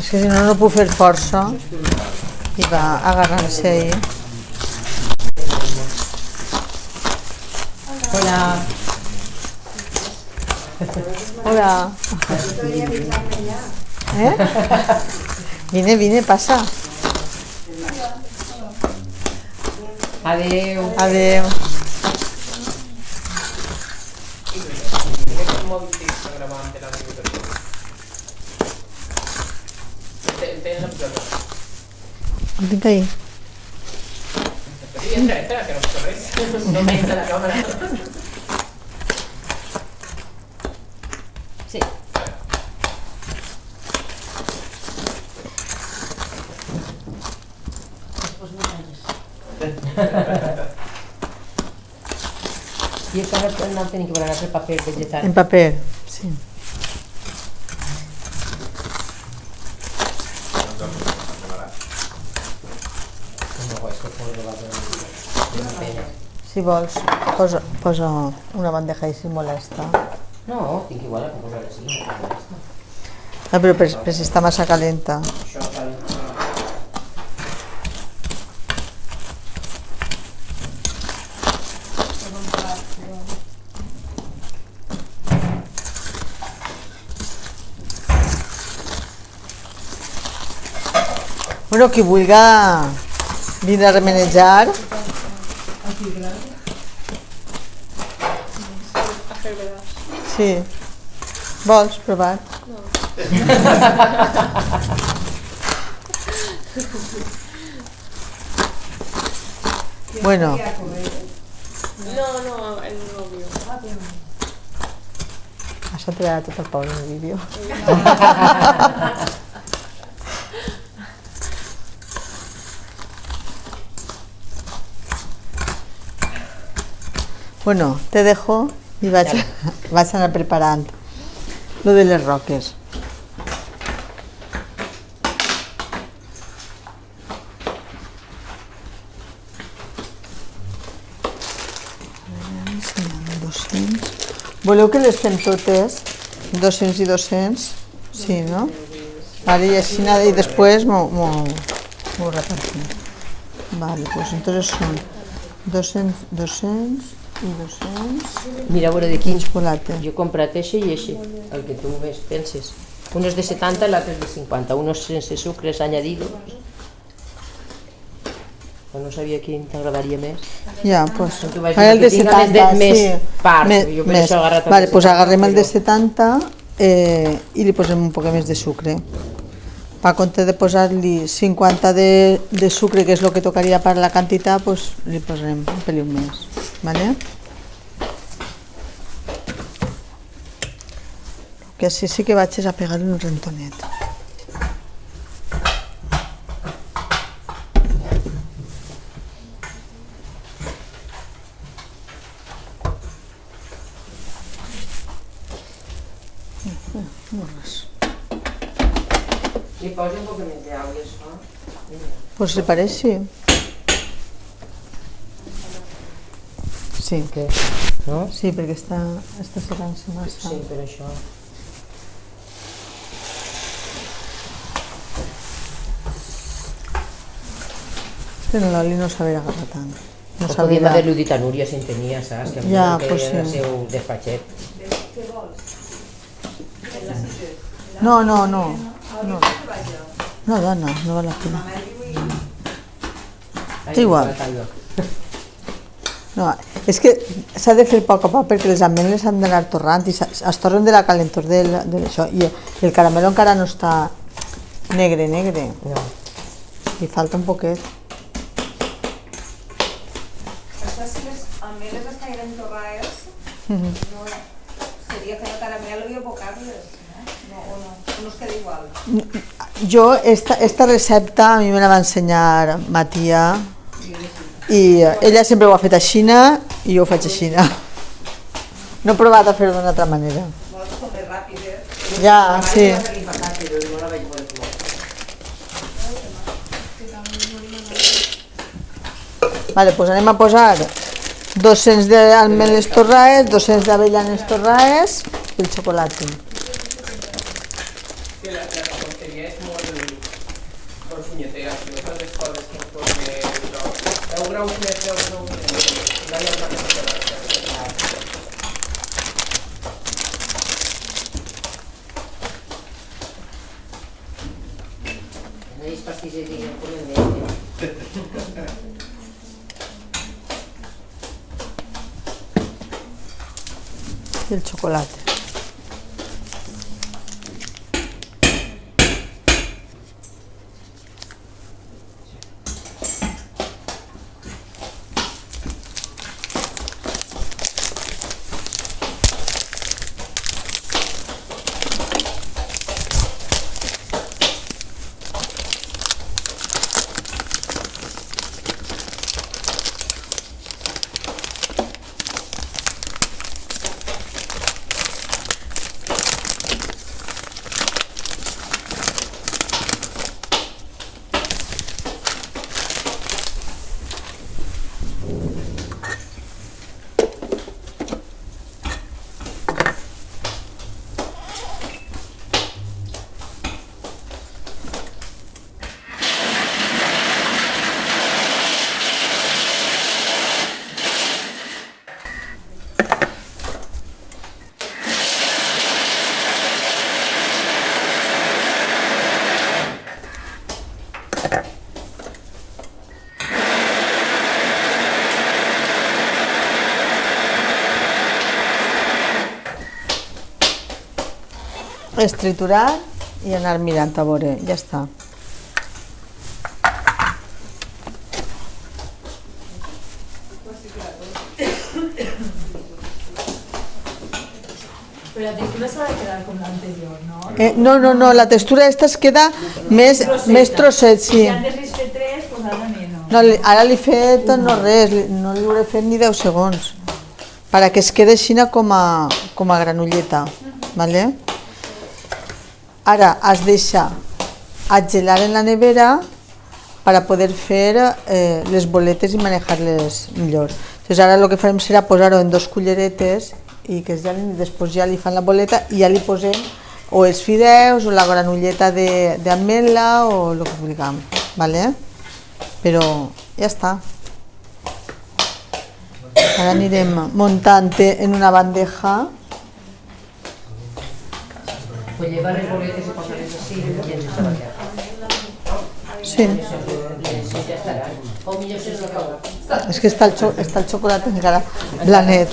És que si no puc fer força i va agarrant-se ahí. Hola. Hola. Vine, passa. Adeu. Adeu. un mòbil que està gravant de la biblioteca. Tens la pilota. El tinc ahí. Sí, entra, que no passa res. No menys a la càmera. Sí. I això no tenim que posar el paper vegetal. En paper, sí. Si vols, posa una bandeja i si molesta. No, tinc igual que posar així. No, però per si està massa calenta. Això, vale. Bueno, qui vulgui vindre a remenejar. Sí. Vols provar? Bueno. No, el novio. Això t'agrada tot el Pau en el vídeo. Bueno, te dejo i vaig anar preparant lo de les roques. Voleu que les fem totes? 200 i 200? Sí, no? Vale, y así nada, y después m'ho repartim. Vale, pues entonces son 200 i 200. Mira, a veure de quin chocolate. Jo he comprat eixe i eixe, el que tu més penses. Un és de 70 i l'altre és de 50, unos sense sucres añadidos. No sabia quin t'agradaria més. Ja, pues, Tu vas ara dir el de que tinga 70, més sí. part, jo per això he agarrat el Vale, de pues 70. agarrem el de 70 i li posem un poc més de sucre. A compte de posar-li 50 de sucre, que és el que tocaria per la quantitat, pues li posarem un peliu més. Vale? El que sí que vaig és a pegar-li un rentonet. Li poso un poc més d'aigua, això. Pues li pareix, sí. Sí. Què? No? Sí, perquè està secant-se massa. Sí, per això. Que l'oli no s'havia agarrat tant. No O podíem haver-lo dit a Núria si en tenia, saps? Que Ja, que pues era el sí. seu despatxet. Què vols? No. No, dona, no val la pena. Igual. No, és que s'ha de fer a poc a poc perquè les ametlles han d'anar torrant i es tornen de la calentor d'això i el caramel encara no està negre. No. Li falta un poquet. Això si les ametlles estigueren torrades, no, seria fer el caramel i abocar-les, no? O no es queda igual? Jo, esta recepta a mi me la va ensenyar Matia i ella sempre ho ha fet així i jo ho faig així. No he provat a fer-ho d'una altra manera. Vols com més ràpid, eh? Ja, sí. Vale, pues anem a posar 200 d'almendres torrades, 200 d'avellanes torrades i el xocolata. Que la repostería es molt punyetera, si no fas les coses conforme 10 graus més, 10 graus més, ja hi ha una cosa. No hi ha pastisses i no podem veure. I el xocolata. és triturar i anar mirant a veure, ja està. Pero la textura se va a quedar com l'anterior, No, ¿no? no, no, la textura esta es queda més trosset, sí. Si antes li has fet 3, pues ara menos. No, ara li he fet no res, no li hauré fet ni 10 segons, perquè es quede així com a granulleta, ¿vale? Ara has deixar a gelar en la nevera para poder fer les boletes i manejar-les millor. Entonces ara el que farem serà posar-ho en 2 culleretes i que es gelin i després ja li fan la boleta i ja li posem o els fideus o la granulleta d'ametla o el que vulguem, ¿vale? Però ja està. Ara anirem muntant en una bandeja. Pues llevar les boletes i posar-les així i ens està bé. Sí. Ja estarà. O millor sense acabar. És que està el xocolata encara blanet.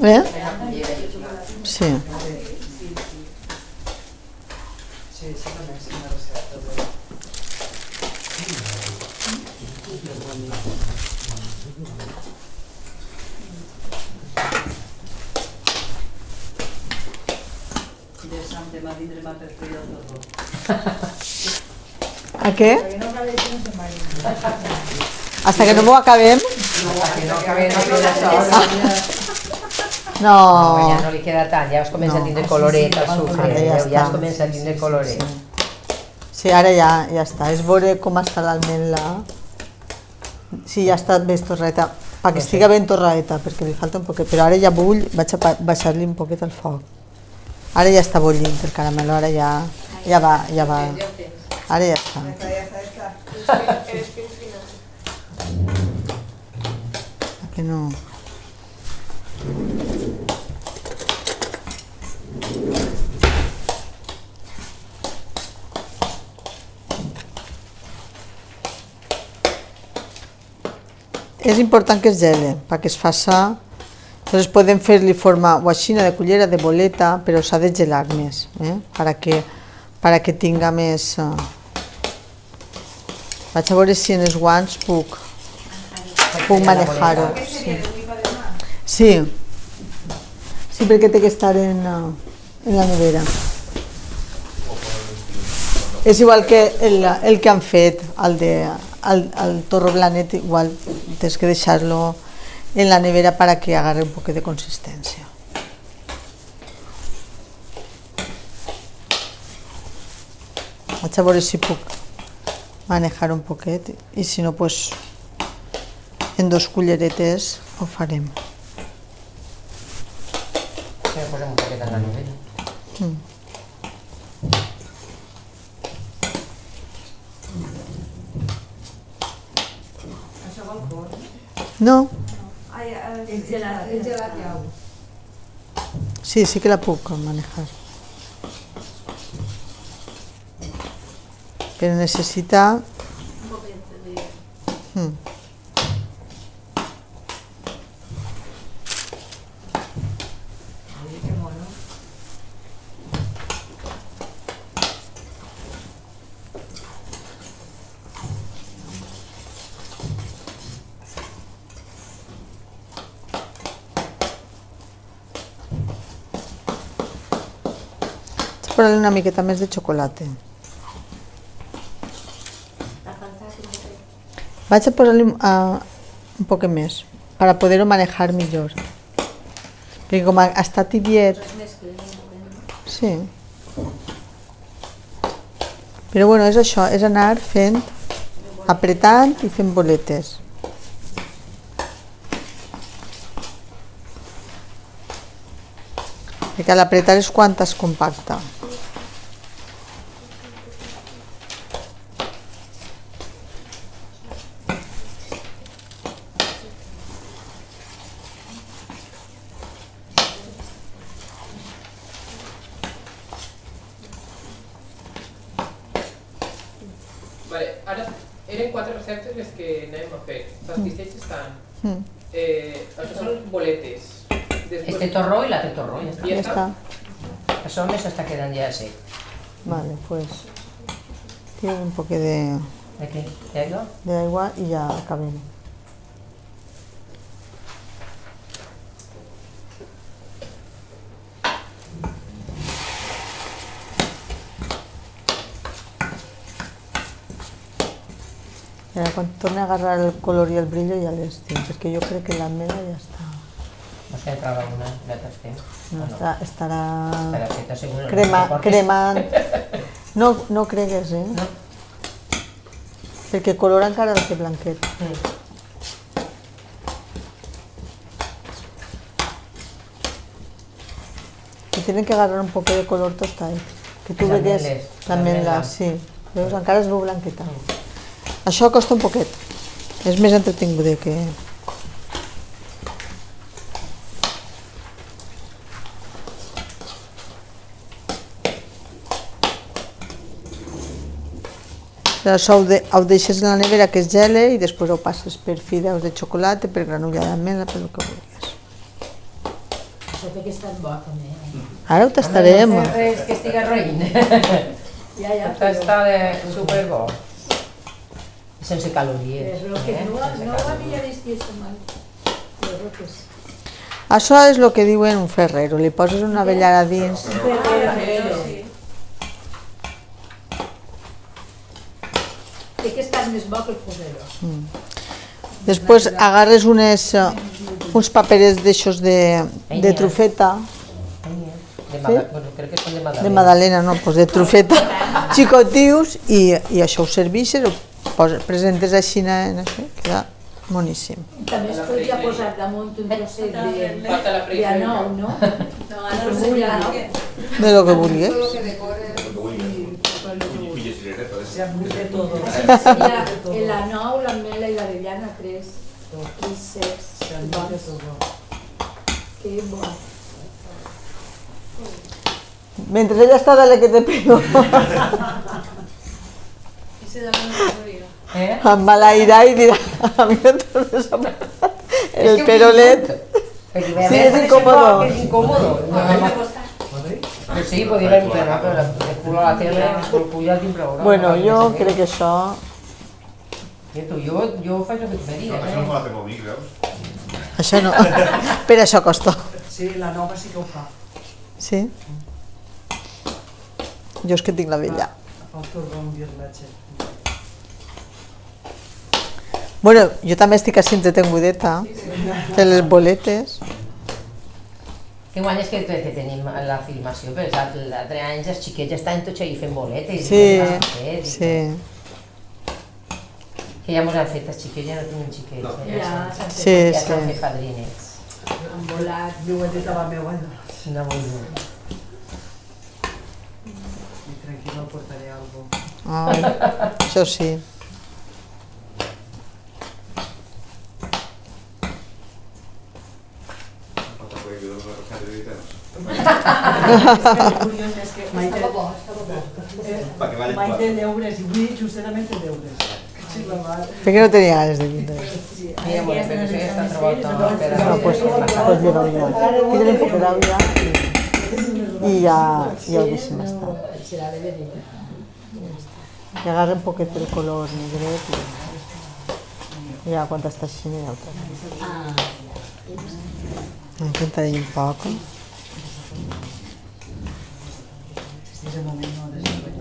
Eh? Sí. ¿A qué? Hasta que no m'ho acabem. No. Ja no li queda tant, ja es comença a tindre coloret al sucre, ja es comença a tindre coloret. Sí, ara ja està, és veure com està l'almendra. Sí, ja està ben torradeta, perquè estigui ben torradeta, perquè li falta un poquet, però ara ja bull, vaig a baixar-li un poquet el foc. Ara ja està bullint el caramelo, ara ja va. Ara ja està. Que no. És important que es gele, perquè es faça. Entonces podem fer-li forma o així de cullera, de boleta, però s'ha de gelar més, para que tinga més. Vaig a veure si en els guants puc manejar-ho. Sí, perquè té que estar en la nevera. És igual que el que han fet, el torro blanet, igual tens que deixar-lo en la nevera para que agarre un poquet de consistència. Vaig a veure si puc manejar un poquet i si no, pues en 2 culleretes ho farem. Posem un poquet en la nevera. Això vol forn? No. El gelat ja ho. Sí, sí que la puc manejar. Pero necesita... Un poquito de... Qué mono. Vaig posar-li una miqueta més de xocolata. Vaig a posar-li un poc més, per poder-ho manejar millor. Perquè com està tibiet... Sí. Però bueno, és això, és anar fent, apretant i fent boletes. Perquè al apretar és quan es compacta. Vale, ara eren 4 receptes les que anem a fer. Pastissets estan. Això són boletes. Este torró y l'altre torró, ja està. Ya está. Això més està quedant ja sec. Vale, pues tiene un poco de ¿De qué? ¿De agua? agua y ya acabem. Y ahora cuando torne a agarrar el color y el brillo ya les tinc, porque yo creo que la mela ya está. No sé, entrava una, l'altre estem. No, o estarà Estarà feta segur. cremant. No cregues, eh? No. Perquè color encara el té blanquet. Y tienen que agarrar un poco de color tostado. Que tu Les vegues ametlles, la l'ametla. ametla, sí. Veus, encara es veu blanqueta. Això costa un poquet. És més entretingut que... Això ho deixes en la nevera que es gele i després ho passes per fideus de xocolata, per granulla d'amela, per el que vulguis. Això té que estar bo també. Ara ho tastarem. No sé res que estiga roïn. Ja, Està superbo. Sense calories. És el que no havia vist això mai. Però que sí. Això és el que diuen un ferrero, li poses una avellana dins. Té que estar més bo que el ferrero. Després agarres uns paperets d'aixòs de trufeta, Bueno, crec que són de Madalena. de magdalena, no, doncs de trufeta, xicotius, i això ho serveixes, ho presentes així, queda boníssim. També es podria posar damunt un trosset Falta la de anou, no? No, ara no sé ja, no? De lo que vulguis. Todo lo que decore. Pilles cireretas. Se apunte todo. Seria el anou, la mela i l'avellana, 3 i 6. Se apunte todo. Que bo. Mentre ella està, dale que te pego. Em malairà i dirà, a mi no tornes a parlar. El perolet. Sí, és incòmodo. És incòmodo. Pues sí, podria haver però de culo a la tele, el pujar al timbre ahora. Bueno, jo crec que això... Jo faig el que tu me digues. Això no m'ho fem a mi, veus? Això no. Per això costa. Sí, la nova sí que ho fa. Sí? Jo és que tinc la vella. El torró amb virlatge. Bueno, jo també estic així entretengudeta, de les boletes. Que guany és que tenim la filmació, però l'altre any els xiquets ja estaven tots allà fent boletes. Sí, sí. Que ja mos han fet els xiquets, ja no tenim xiquets. Sí, ja s'han sí. fet padrinets. Han volat. Jo ho he dit a la meva. No vull dir. I tranquil·la, portaré algo. Ai, això sí. Mai té deures i avui justament té deures. Perquè no tenia ganes de vindre. Mira, bueno, però això ja està trobat tot. No, pues lleva ja. Tira un poc d'aigua i ja ho deixem estar. I agarra un poquet el color negret i ja quan està així ja ho tornem. Intentaré un poc. És el moment no de saber.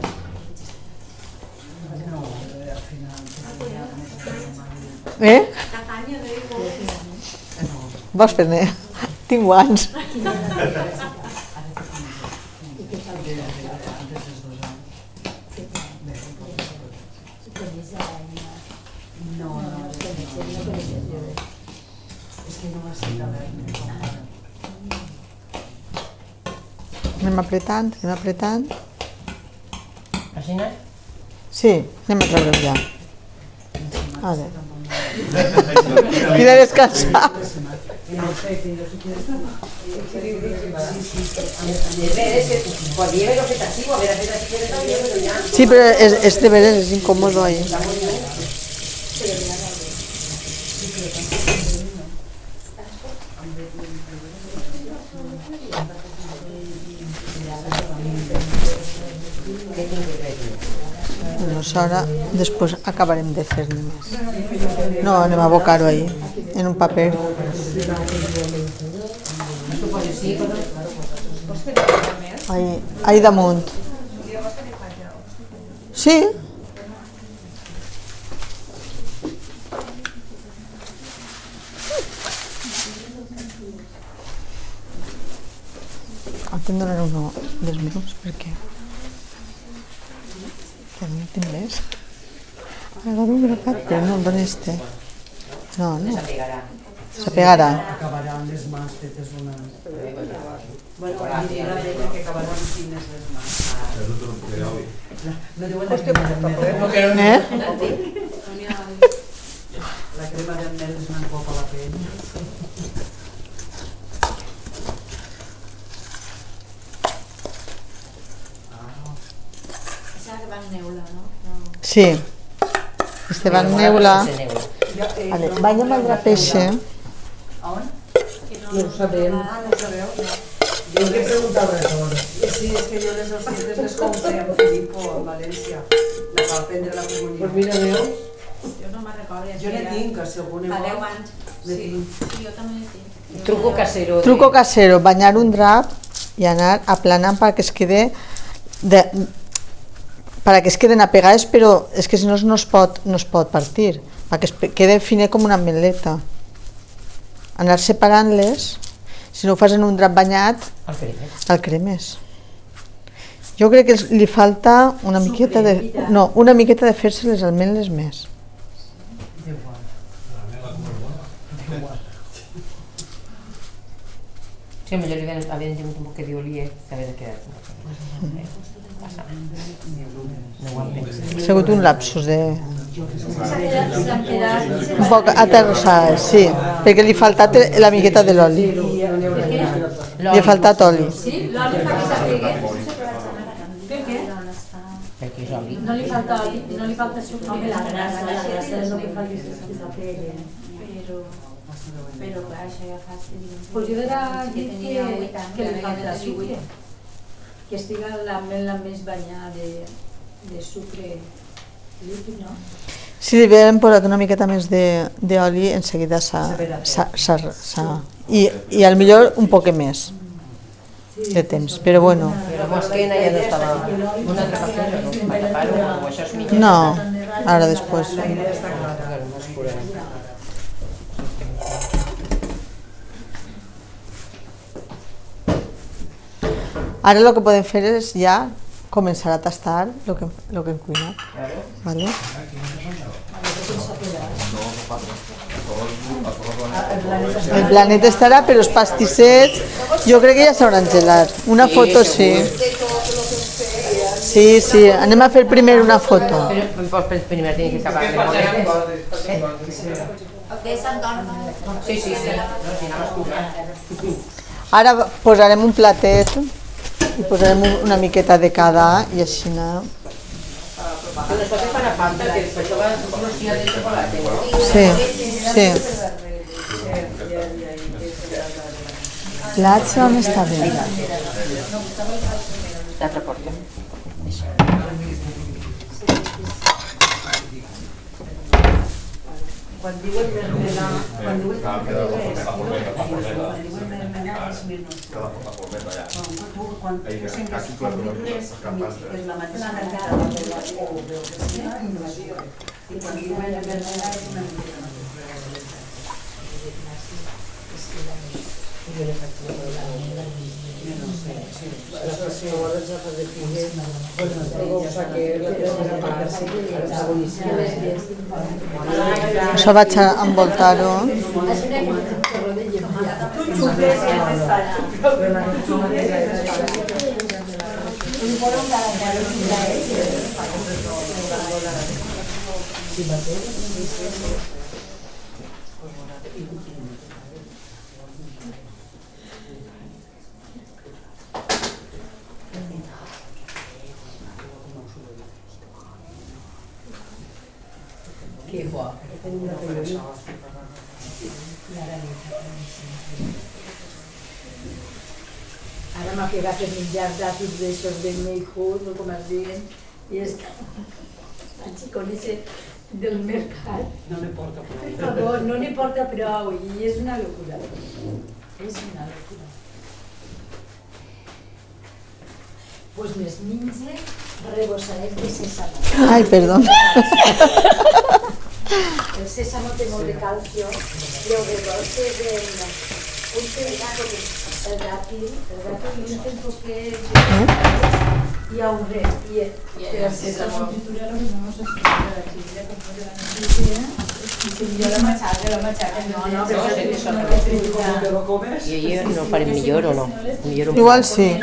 No, al final... Vols fer-ne? Tinc guants. Anem apretant, anem apretant. Així no? Sí, anem a treure ja. A veure. Quina descansa. Sí, però és de veres, és incòmodo ahí. Què tinc que fer? Doncs ara, després acabarem de fer-ne més. No, anem a abocar-ho ahí, en un paper. Ahí damunt. Sí? Aquí em donaré uno dels meus, perquè... Que no en tinc més. Agarro un grapat, però no el dono este. No, no. S'apegarà. Acabaran les mans fetes d'una... Bueno, diré la lletra que acabaran fines les mans. No diuen la crema de mel. La crema de mel és una copa a la pell. Sí. Este va en neula. Vale, vaig amb el drapeixe. On? No ho sabem. No ho sabeu? Jo he preguntat al retor. Sí, és que jo les hostietes les compré amb Filippo, a València. La va prendre la comunió. Pues mira, veus? Jo no me'n recordo. Jo ne tinc, si algú ne Fa vol. 10 anys. Sí, jo també ne tinc. Truco casero. Truco casero, banyar un drap i anar aplanant perquè es quede para que es queden apegades, però és que si no es pot partir, perquè es quede finet com una ametlleta. Anar separant-les, si no ho fas en un drap banyat, el cremes. Jo crec que li falta una miqueta de fer-se les ametlles més. Sí, millor havien tingut un poc d'oli, s'havia de quedar. Ha sigut un lapsus de... Un poc aterrossada, sí, perquè li ha faltat la miqueta de l'oli. Li ha faltat oli. Sí? L'oli fa que s'apegui? Per què? Perquè és oli. No li falta oli, no li falta sucre. Home, la grassa és el que fa que s'apegui. Però clar, això ja fa... Pues jo era dit que li falta sucre. Que estiga l'ametla més banyada de sucre líquid, no? Si li haguem posat una miqueta més d'oli, en seguida i al millor un poc més de temps, però bueno. Però Mosquena ja no estava... Una altra factura, no? Per tapar-ho, o això és millor? No, ara després. Ara el que podem fer és ja començar a tastar el que hem cuinat. ¿Vale? El blanet estarà, però els pastissets jo crec que ja s'hauran gelat. Una foto sí. Sí, sí, anem a fer primer una foto. Però primer tenim que sacar les monedes. Sí. Ara posarem un platet i posarem una miqueta de cada i així anar. Però això que farà falta, que per això va rociar de xocolata. Sí. L'atxa on està bé? L'altra porta. Quan diuen mermelà, quan diuen mermelà és menys. Quan és la mateixa quantitat o i quan diuen mermelà és una mica Això vaig a envoltar-ho. Que guapo. Ara m'ha pegat en menjar d'àcids d'aixòs de Mayhood, o com es diuen, i el xicón ese del mercat. No li porta Per prou. favor, no n'hi porta prou, i és una locura. És una locura. Pues més menja rebossadets de sèsamo. Ai, perdó. El sèsamo té molt de calcio, i el rebosses un pedazo el dàtil un poquet i a un res. I el sèsamo tritura lo mismo se escribe la chile con la noticia. Yo la machaca. No, pero ¿Te lo comes? I allò no farem millor o no? Millor Igual sí.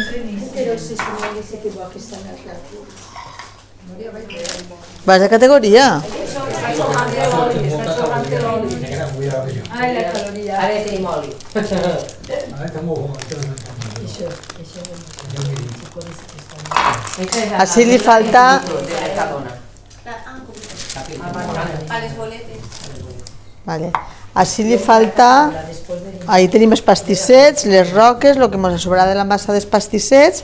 Pero el sèsamo dice que va que está en el dàtil. Vas de categoria. Ai, la caloria. Ara tenim oli. Así li falta... A les boletes. Vale. Així li falta... Ahí tenim els pastissets, les roques, el que ens ha sobrat de la massa dels pastissets,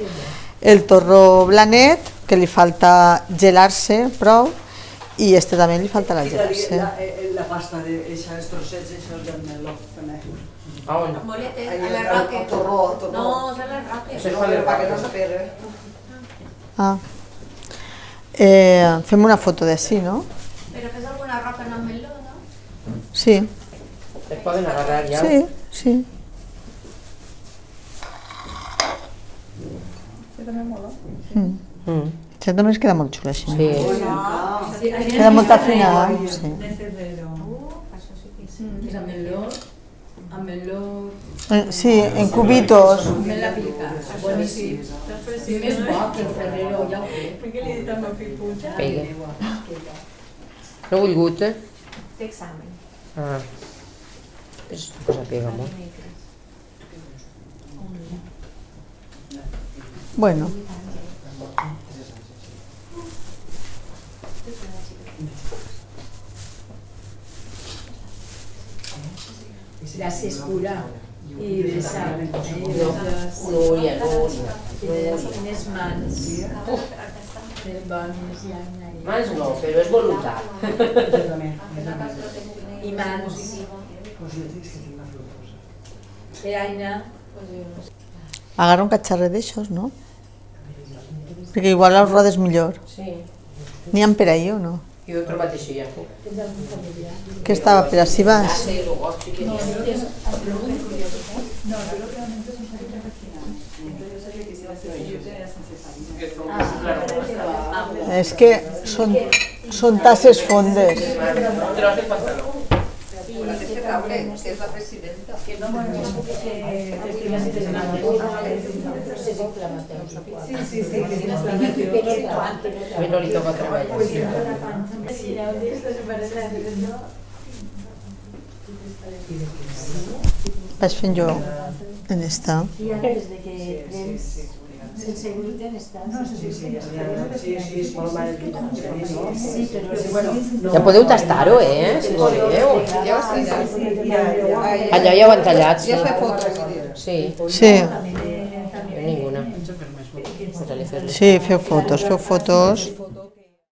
el torró blanet, que li falta gelar-se prou, i este també li falta la gelar-se. La pasta de esos trossets, esos del meló. A on? Boletes, a les roques. Torró. No, de les roques. Això és per Para que no se pegue. Ah. Fem una foto d'ací, no? Però fes alguna roca en el meló, no? Sí, Es poden agarrar ja? sí, sí. Això també es queda molt xulo així. Sí. Queda molt afinada. Sí. És amb meló, Sí, en cubitos. amb la pica. Boníssim. Sí, més bo que el Ferrero, ja ho sé. Per què li he dit al meu fill puja? Pega. No he volgut, eh? Té examen. Ah. És una cosa pega molt. Bueno, Gràcies, cura. I de sal. Núria, Quines mans. Que bones hi ha allà. Mans no, però és voluntat. I mans. Aina. agarra un catxarret d'aixòs, no? Perquè igual les rodes millor. Sí. N'hi ha per ahí o no? Jo he trobat així ja. Que estava per ací baix? És que són tasses fondes. Un tros de pantaló. La té Caure, que és la presidenta. Que no A mi no li toca treballar. Vaig fent jo en esta. I ara des de que prens sense gluten estàs... Sí, però... Ja podeu tastar-ho, si voleu. Ja ho sé, Allà ja ho han tallat. ja es fa fotos. Sí, Sí, ninguna. sí, feu fotos, feu fotos.